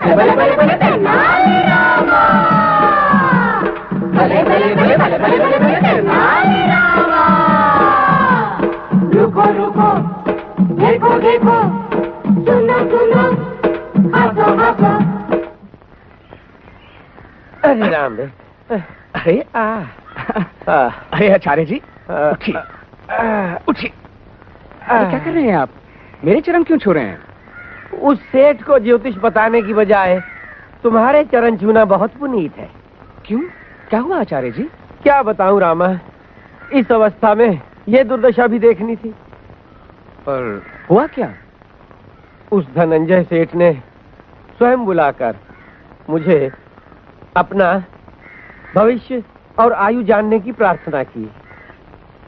भले भले भले तेनाली रामा, भले भले भले भले भले भले भले तेनाली रामा। रुको रुको, देखो देखो, सुनो सुनो, हंसो हंसो। अरे राम रे, अरे अरे आचार्य जी उठिए उठिए। क्या कर रहे हैं आप? मेरे चरण क्यों छू रहे हैं? उस सेठ को ज्योतिष बताने की बजाय तुम्हारे चरण छूना बहुत पुनीत है। क्यों, क्या हुआ आचार्य जी? क्या बताऊं रामा, इस अवस्था में ये दुर्दशा भी देखनी थी। पर हुआ क्या? उस धनंजय सेठ ने स्वयं बुलाकर मुझे अपना भविष्य और आयु जानने की प्रार्थना की।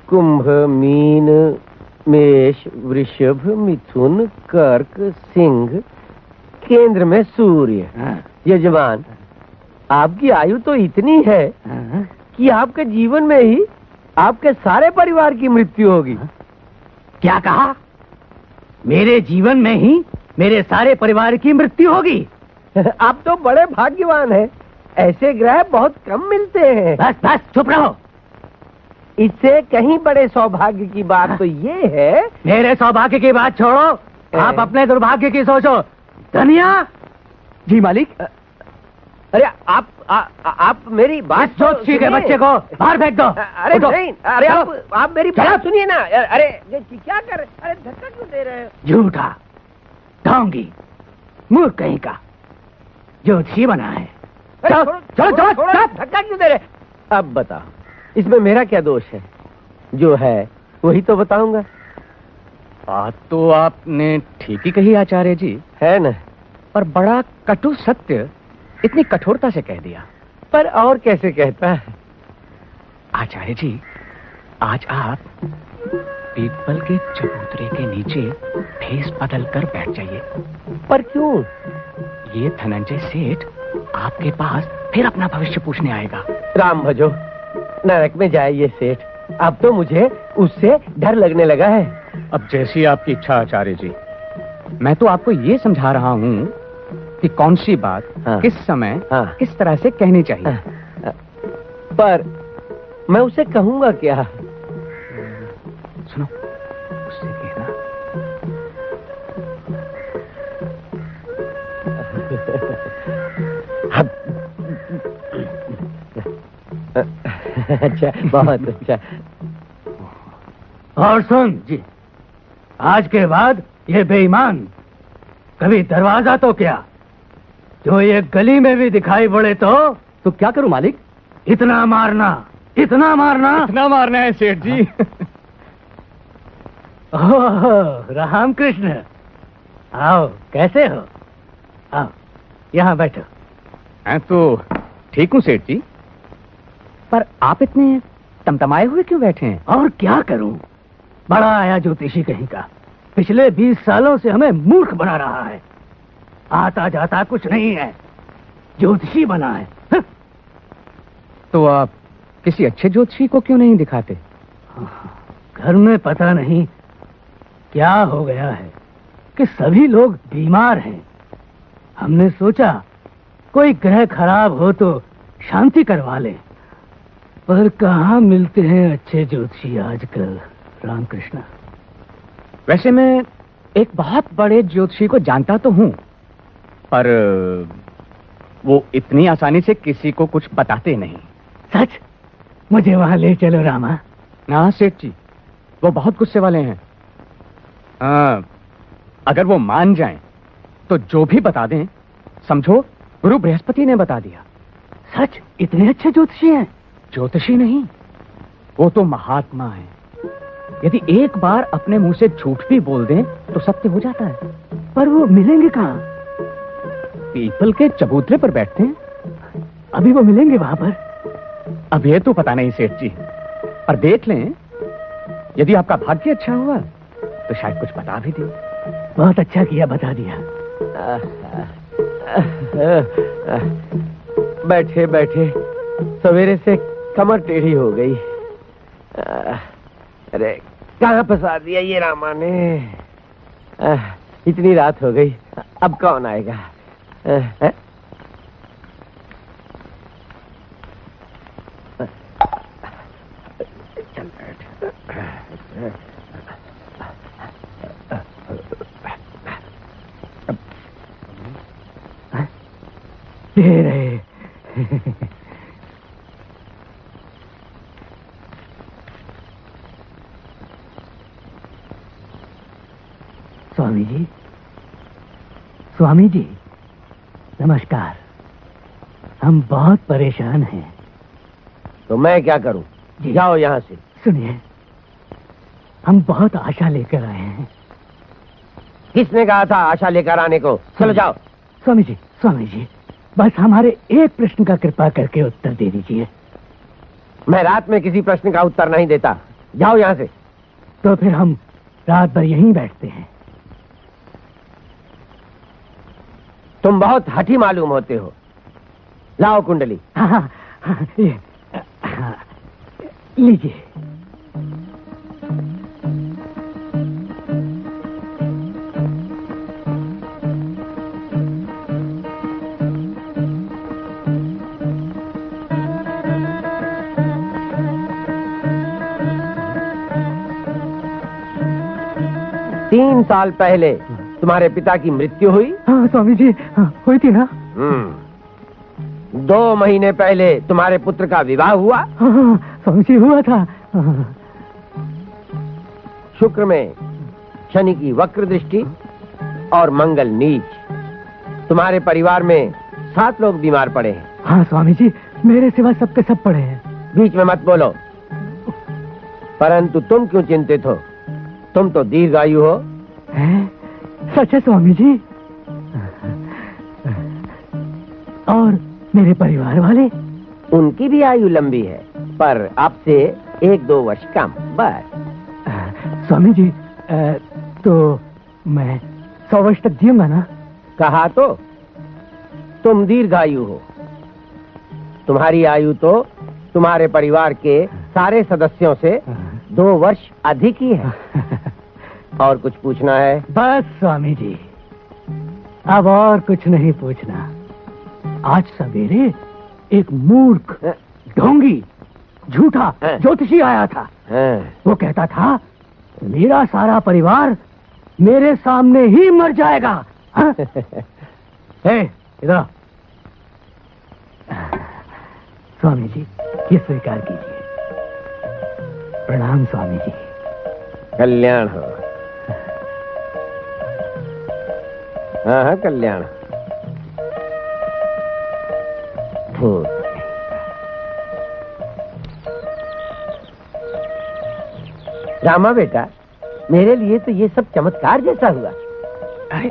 कुंभ, मीन, मेष, वृषभ, मिथुन, कर्क, सिंह, केंद्र में सूर्य। यजमान, आपकी आयु तो इतनी है कि आपके जीवन में ही आपके सारे परिवार की मृत्यु होगी। क्या कहा? मेरे जीवन में ही मेरे सारे परिवार की मृत्यु होगी? आप तो बड़े भाग्यवान हैं, ऐसे ग्रह बहुत कम मिलते हैं। बस बस चुप रहो। इससे कहीं बड़े सौभाग्य की बात तो ये है। मेरे सौभाग्य की बात छोड़ो, आप अपने दुर्भाग्य की सोचो। धनिया जी मालिक। अरे आप मेरी बात ज्योतिषी के बच्चे को बाहर फेंक दो। अरे नहीं, अरे आप मेरी बात सुनिए ना। अरे क्या कर रहे? अरे धक्का क्यों दे रहे हो? झूठा, ढोंगी, मूर्ख कहीं का, ज्योतिषी बना है। चलो धक्का क्यों दे रहे? अब बताओ, इसमें मेरा क्या दोष है? जो है वही तो बताऊंगा। बात तो आपने ठीक ही कही आचार्य जी, है ना? पर बड़ा कटु सत्य इतनी कठोरता से कह दिया। पर और कैसे कहता है? आचार्य जी, आज आप पीपल के चबूतरे के नीचे भेष बदल कर बैठ जाइए। पर क्यों? ये धनंजय सेठ आपके पास फिर अपना भविष्य पूछने आएगा। राम भजो, नरक में जाए ये सेठ। अब तो मुझे उससे डर लगने लगा है। अब जैसी आपकी इच्छा आचार्य जी। मैं तो आपको ये समझा रहा हूँ कि कौन सी बात किस समय किस तरह से कहनी चाहिए। पर मैं उसे कहूंगा क्या? सुनो, उससे कहना अच्छा, बहुत अच्छा। और सुन जी, आज के बाद ये बेईमान कभी दरवाजा तो क्या, जो ये गली में भी दिखाई पड़े तो क्या करूं मालिक? इतना मारना, इतना मारना, इतना मारना है सेठ जी। ओह रामकृष्ण, आओ, कैसे हो? आओ, यहाँ बैठो। मैं तो ठीक हूँ सेठ जी, पर आप इतने तमतमाए हुए क्यों बैठे हैं? और क्या करूं, बड़ा आया ज्योतिषी कहीं का, पिछले 20 सालों से हमें मूर्ख बना रहा है। आता जाता कुछ नहीं है, ज्योतिषी बना है। तो आप किसी अच्छे ज्योतिषी को क्यों नहीं दिखाते? घर में पता नहीं क्या हो गया है कि सभी लोग बीमार हैं। हमने सोचा कोई ग्रह खराब हो तो शांति करवा ले, पर कहाँ मिलते हैं अच्छे ज्योतिषी आजकल। रामकृष्ण, वैसे मैं एक बहुत बड़े ज्योतिषी को जानता तो हूँ, पर वो इतनी आसानी से किसी को कुछ बताते नहीं। सच? मुझे वहां ले चलो रामा। ना सेठ जी, वो बहुत गुस्से वाले हैं। अगर वो मान जाएं, तो जो भी बता दें समझो गुरु बृहस्पति ने बता दिया। सच? इतने अच्छे ज्योतिषी हैं? ज्योतिषी नहीं, वो तो महात्मा है। यदि एक बार अपने मुंह से झूठ भी बोल दें तो सत्य हो जाता है। पर वो मिलेंगे कहाँ? पीपल के चबूतरे पर बैठते हैं। अभी वो मिलेंगे वहां पर? अब ये तो पता नहीं सेठ जी, पर देख लें, यदि आपका भाग्य अच्छा हुआ तो शायद कुछ बता भी दे। बहुत अच्छा किया, बता दिया। बैठे बैठे सवेरे से कमर टेढ़ी हो गई। अरे कहाँ फंसा दिया ये रामा ने। इतनी रात हो गई, अब कौन आएगा? दे रहे। स्वामी जी, स्वामी जी, नमस्कार। हम बहुत परेशान हैं। तो मैं क्या करूं? जी। जाओ यहाँ से। सुनिए, हम बहुत आशा लेकर आए हैं। किसने कहा था आशा लेकर आने को? चलो जाओ। स्वामी जी, बस हमारे एक प्रश्न का कृपा करके उत्तर दे दीजिए। मैं रात में किसी प्रश्न का उत्तर नहीं देता। जाओ यहाँ से। तो फिर हम रात भर यहीं बैठते हैं। तुम बहुत हठी मालूम होते हो। लाओ कुंडली। हाँ, ये, हाँ, लीजिए। तीन साल पहले तुम्हारे पिता की मृत्यु हुई। हाँ स्वामी जी, हाँ, हुई थी ना। 2 महीने पहले तुम्हारे पुत्र का विवाह हुआ। हाँ, स्वामी जी, हुआ था। हाँ। शुक्र में शनि की वक्र दृष्टि और मंगल नीच। तुम्हारे परिवार में 7 लोग बीमार पड़े हैं। हाँ स्वामी जी, मेरे सिवा सबके सब पड़े हैं। बीच में मत बोलो। परंतु तुम क्यों चिंतित हो? तुम तो दीर्घायु हो। हैं? सच है स्वामी जी। और मेरे परिवार वाले? उनकी भी आयु लंबी है, पर आपसे 1-2 वर्ष कम बस। स्वामी जी, तो मैं 100 वर्ष तक जीऊंगा ना? कहा तो तुम दीर्घायु हो। तुम्हारी आयु तो तुम्हारे परिवार के सारे सदस्यों से 2 वर्ष अधिक ही है। और कुछ पूछना है? बस स्वामी जी, अब और कुछ नहीं पूछना। आज सवेरे एक मूर्ख, ढोंगी, झूठा ज्योतिषी आया था। वो कहता था मेरा सारा परिवार मेरे सामने ही मर जाएगा। इधर स्वामी जी, ये स्वीकार कीजिए। प्रणाम स्वामी जी। कल्याण हो। हाँ, कल्याण। रामा बेटा, मेरे लिए तो ये सब चमत्कार जैसा हुआ। अरे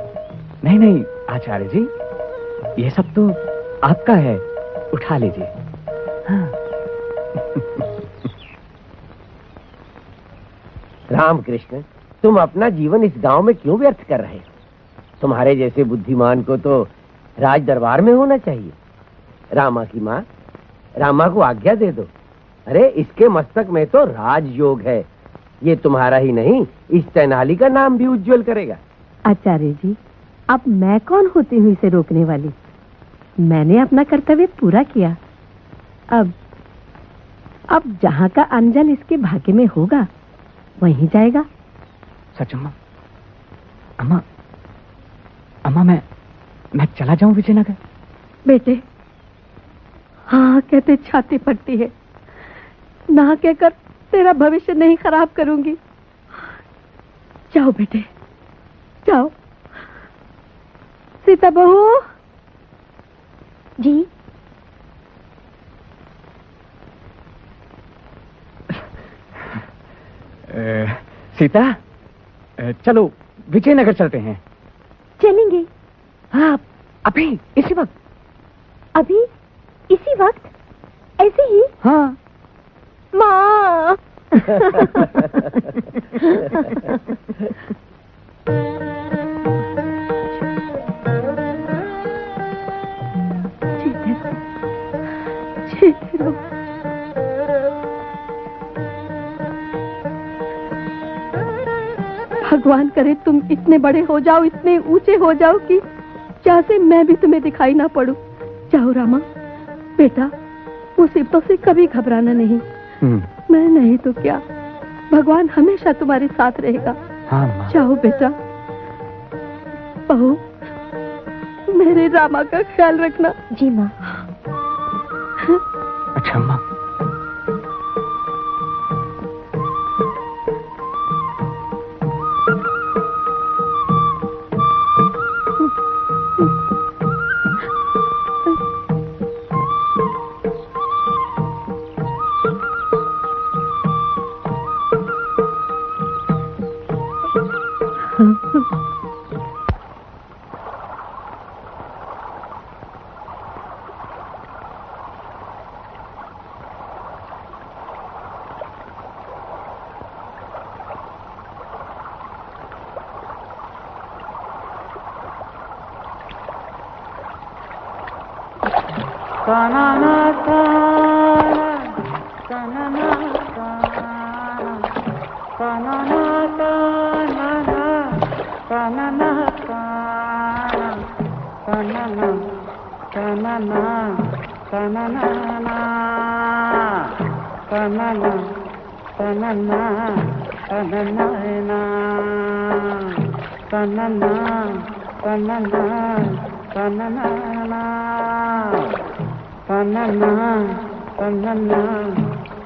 नहीं आचार्य जी, ये सब तो आपका है, उठा लीजिए। हाँ। रामकृष्ण, तुम अपना जीवन इस गांव में क्यों व्यर्थ कर रहे हो? तुम्हारे जैसे बुद्धिमान को तो राज दरबार में होना चाहिए। रामा की माँ, रामा को आज्ञा दे दो। अरे इसके मस्तक में तो राजयोग है। ये तुम्हारा ही नहीं, इस तेनाली का नाम भी उज्जवल करेगा। आचार्य जी, अब मैं कौन होती हूँ इसे रोकने वाली? मैंने अपना कर्तव्य पूरा किया। अब जहाँ का अंजल इसके भाग्य में होगा वहीं जाएगा। सच अम्मा, अम्मा मैं चला जाऊं विजयनगर? बेटे, हाँ कहते छाती पड़ती है, ना कहकर तेरा भविष्य नहीं खराब करूंगी। जाओ बेटे, जाओ। सीता बहू जी। सीता, चलो विजयनगर चलते हैं। चलेंगे? हाँ, अभी इसी वक्त। अभी इसी वक्त? ऐसे ही? हाँ। माँ। जीते रहो। भगवान करे तुम इतने बड़े हो जाओ, इतने ऊंचे हो जाओ कि जहाँ से मैं भी तुम्हें दिखाई ना पड़ूं। जाओ रामा, बेटा मुसीबतों से कभी घबराना नहीं। मैं नहीं तो क्या, भगवान हमेशा तुम्हारे साथ रहेगा। हाँ माँ। जाओ बेटा। बहू, मेरे रामा का ख्याल रखना। जी माँ। अच्छा माँ।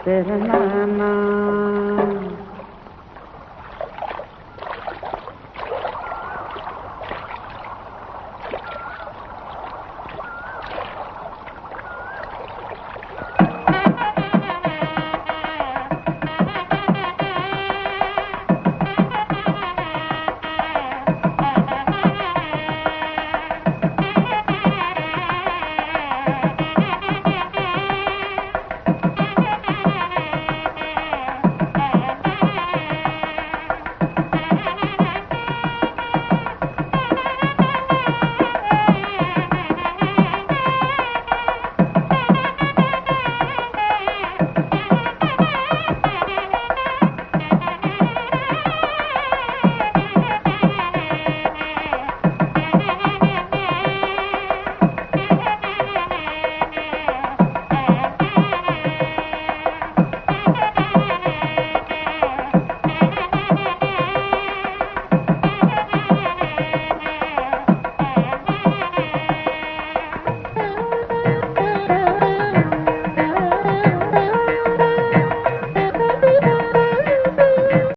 तेरा नाम